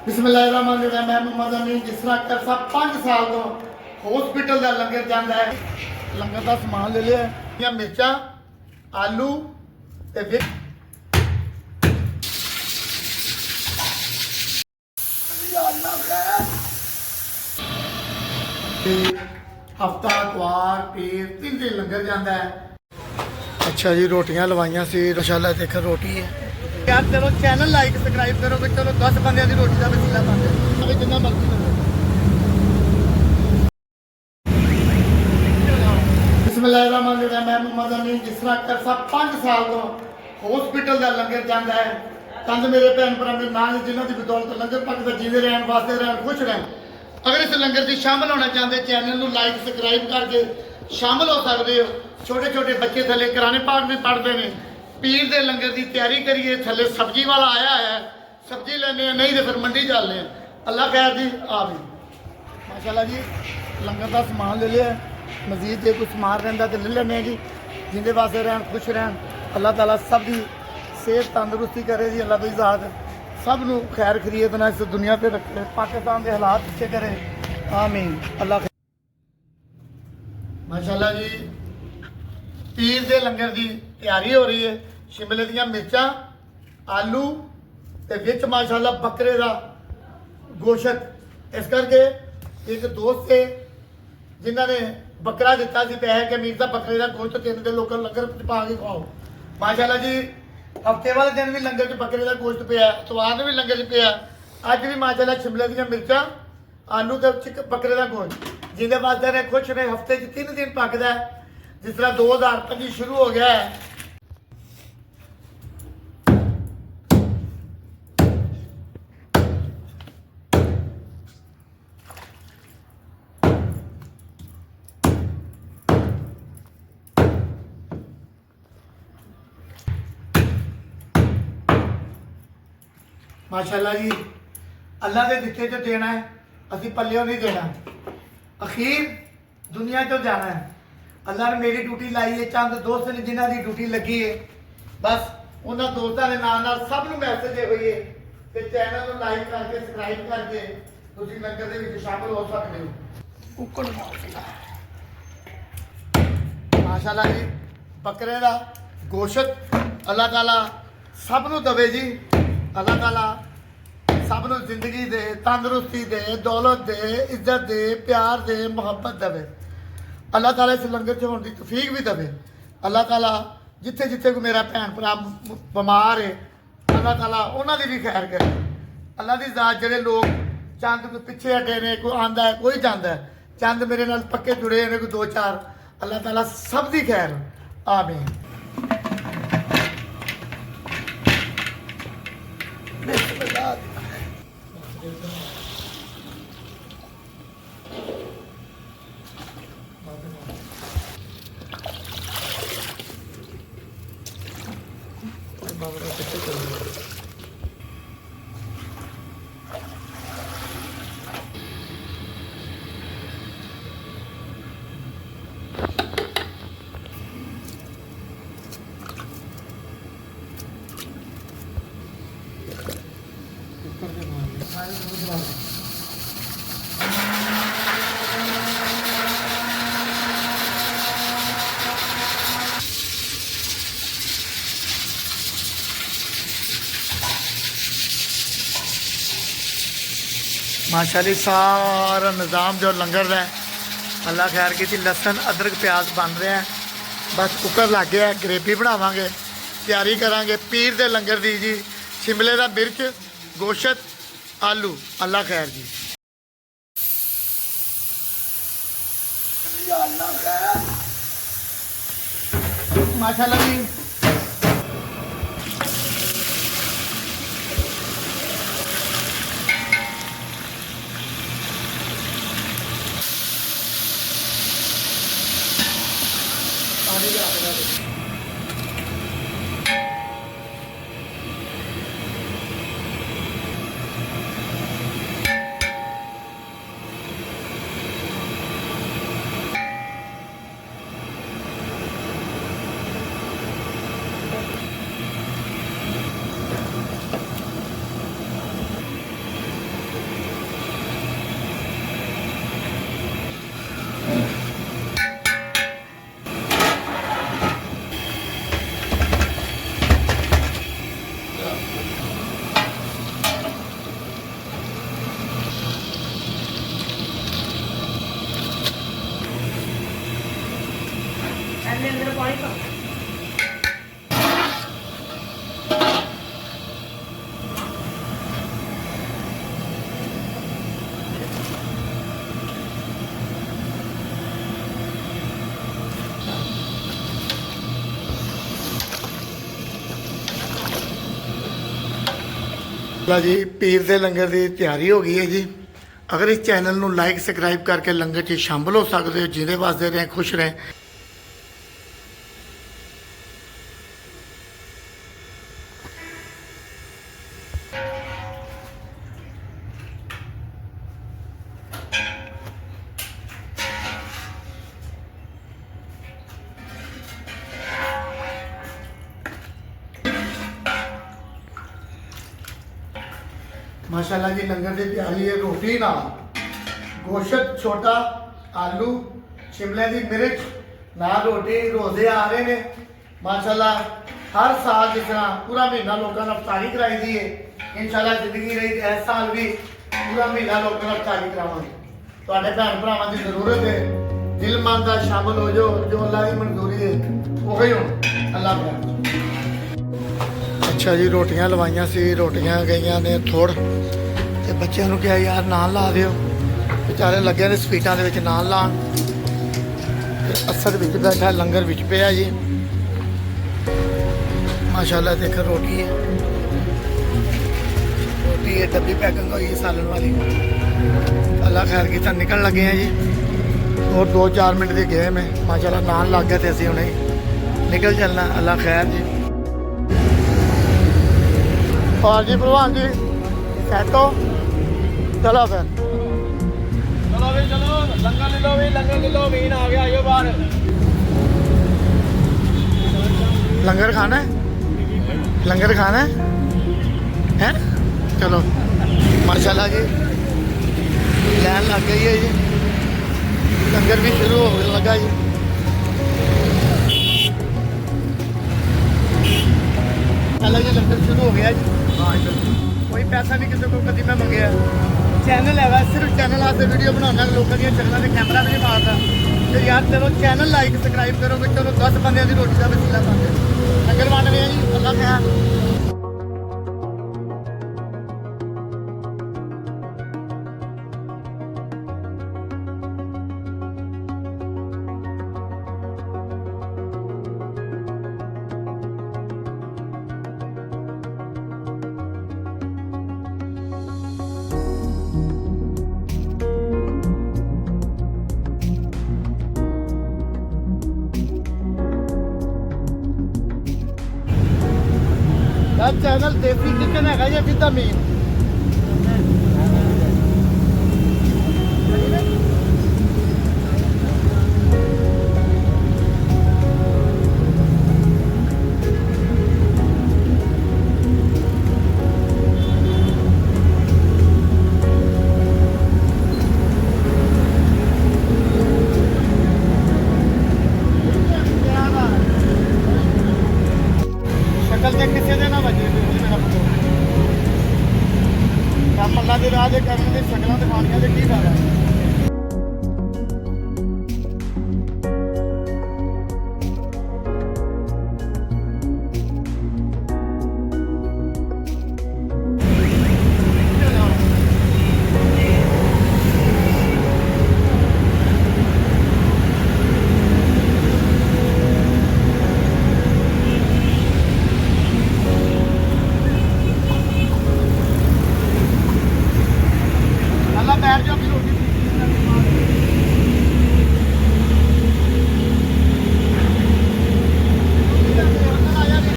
बिस्मिल्लाहिर्रहमानिर्रहीम। मैं मोहम्मद अमीन। जिस तरह कर साहब 5 साल तो हॉस्पिटल का लंगर जाता है, लंगर का समान ले लिया या मिर्चा आलू ते हफ्ता इतवार पीर 3 दिन लंगर जाता है। अच्छा जी, रोटियां लवाइया सी इंशाल्लाह। देख रोटी है यार, चलो चैनल लाइक सब्सक्राइब करो कि चलो 10 बंदे की रोटी का वसीला बन जाए, जितना मर्जी करो। बिस्मिल्लाहिर्रहमानिर्रहीम। मैं मोहम्मद अमीन। जिस तरह कर साहब 5 साल तो हॉस्पिटल का लंगर जाता है, तंद मेरे भैन भरा मेरे नाल जिन्हों की बदौलत लंगर पकता जीते रहन, वास्ते रहन, खुश रहन। अगर इस लंगर से शामिल होना चाहते चैनल को लाइक सब्सक्राइब करके शामिल हो सकते हो। छोटे छोटे बच्चे थले कुरान पाक में पढ़ते हैं। पीर के लंगर की तैयारी करिए। थले सब्जी वाला आया है, सब्जी लेने नहीं तो फिर मंडी चलने। अल्लाह खैर जी। आ भी माशाल्लाह जी, लंगर का समान ले लिया। मजीद जो कुछ समान रहा तो ले लेने जी। जिंदे वास्ते रहन, खुश रहन। अल्लाह ताला सब की सेहत तंदुरुस्ती करे जी। अल्लाह की ज़ात सब नू खैर खरीत ना इस दुनिया पर रखे, पाकिस्तान के हालात अच्छे करे। आमीन। अल्लाह माशाल्लाह जी, पीर के लंगर की तैयारी हो रही है। शिमले दियाँ मिर्चा आलू ते विच माशाल्लाह बकरे का गोश्त। इस करके एक दोस्त से जिन्होंने बकरा दिता सी पैसे के अमीर साहब बकरे का गोश्त 3 दिन लोगों लंगर पा के खाओ। माशाल्लाह जी, हफ्ते वाले दिन भी लंगर च बकरे का गोश्त पिया, इतवार में भी लंगर च पिया। अज भी माशाल्लाह शिमले दियाँ मिर्चा आलू ते बकरे का गोश्त, जिंदे वास्ते रहे खुश रहे। हफ्ते 3 दिन पकता है। जिस तरह 2025 शुरू हो गया है। माशाल्लाह जी, अल्लाह के दिते जो देना है, असी पल्लियों नहीं देना। अखीर दुनिया चो जाना है। अल्लाह ने मेरी ड्यूटी लाई है, चंद दोस्त ने जिन्हों की ड्यूटी लगी है। बस उन्होंने दोस्तों के नाल सब नूं मैसेज ये हुई है कि चैनल को लाइक करके सब्सक्राइब करके तुसीं लंगर दे विच शामिल हो सकते हो। कुक्कड़ माशाल्लाह जी, बकरे का गोश्त अल्लाह ताला सब नूं दवे जी। अल्लाह ताला सब नूं जिंदगी दे, तंदुरुस्ती दे, दौलत दे, इज्जत दे, प्यार दे, मुहब्बत देवे। अल्लाह ताला इस लंगर च होने की तौफीक भी देवे। अल्लाह ताला जिथे जिथे कोई मेरा भैन भरा बीमार है, अल्लाह ताला उन्होंने भी खैर करे। अल्लाह की ज़ात जेडे लोग चंद कोई पिछे हटे ने, कोई आंदा है, कोई जाता है, चंद मेरे नाल पक्के जुड़े ने, कोई 2-4, अल्लाह ताला सब की खैर। आमीन। माशाल्लाह सारा निज़ाम जो लंगर है, अल्लाह खैर की। लसन अदरक प्याज बन रहा है। बस कुकर लग गया, ग्रेवी बनावांगे, तैयारी करांगे पीर दे लंगर दी जी। शिमले का मिर्च गोश्त आलू। अल्लाह खैर जी। माशाल्लाह जी, ਲਾ ਜੀ ਪੀਰ ਦੇ ਲੰਗਰ ਦੀ ਤਿਆਰੀ ਹੋ ਗਈ ਹੈ ਜੀ। ਅਗਰ ਇਸ ਚੈਨਲ ਨੂੰ ਲਾਈਕ ਸਬਸਕ੍ਰਾਈਬ ਕਰਕੇ ਲੰਗਰ 'ਚ ਸ਼ਾਮਲ ਹੋ ਸਕਦੇ ਹੋ। ਜਿਹਦੇ ਵਾਸਤੇ ਰਹੇ ਖੁਸ਼ ਰਹੇ। माशाल्लाह जी लंगर की तैयारी है। रोटी नाल गोश्त छोटा आलू शिमले की मिर्च नाल रोटी रोजे आ रहे ने माशाल्लाह। हर साल जिस तरह पूरा महीना लोगों ने अफ्तारी कराई दी है। इंशाल्लाह जिंदगी रही तो इस साल भी पूरा महीना लोगों ने अफ्तारी करावांगे। तुहाडे भैन भरावां की जरूरत है। दिल मन का शामिल हो जाओ। जो अल्लाह की मंजूरी है वही हो अल्लाह का। अच्छा जी रोटियां लवाइया सी। रोटियां गई ने थोड़ ते बच्चों को क्या यार नान ला दियो। बेचारे लगे ने स्पीटा के नान लान। असर विच बैठा लंगर विच पिया जी माशाल्लाह। देख रोटी है डब्बी पैकिंग हुई है सालन वाली। अल्लाह खैर की निकल लगे हैं जी। और 2-4 मिनट के गए मैं माशाल्लाह नान लग गया तो असी हुणे निकल चलना। अल्लाह खैर जी। और जी भगवान जी सेट हो चलो फिर चलो भी चलो लंगर ले लो भी लंगर ले लो मीन आ गया यो बाहर। लंगर खाना है लंगर खाना है चलो माशाल्लाह जी लैन लग गई है जी। लंगर भी शुरू हो लगा जी। अलग जी लंगर शुरू हो गया जी। कोई पैसा नहीं किसी को कभी मैं मंगया। चैनल है सिर्फ चैनल वास्ते वीडियो बनाना। लोगों दी चैनल से कैमरा भी नहीं मारता तो यार चलो चैनल लाइक सब्सक्राइब करो कि चलो 10 बंदे की रोटी का वसीला पाते लंगर बन रहे जी। अल्लाह खैर। चैनल देसी किचन है या सीधा मीन किसी ने ना बजे मेरा पता मल्ला के राह के करने शक्लों दिखानिया की फायदा।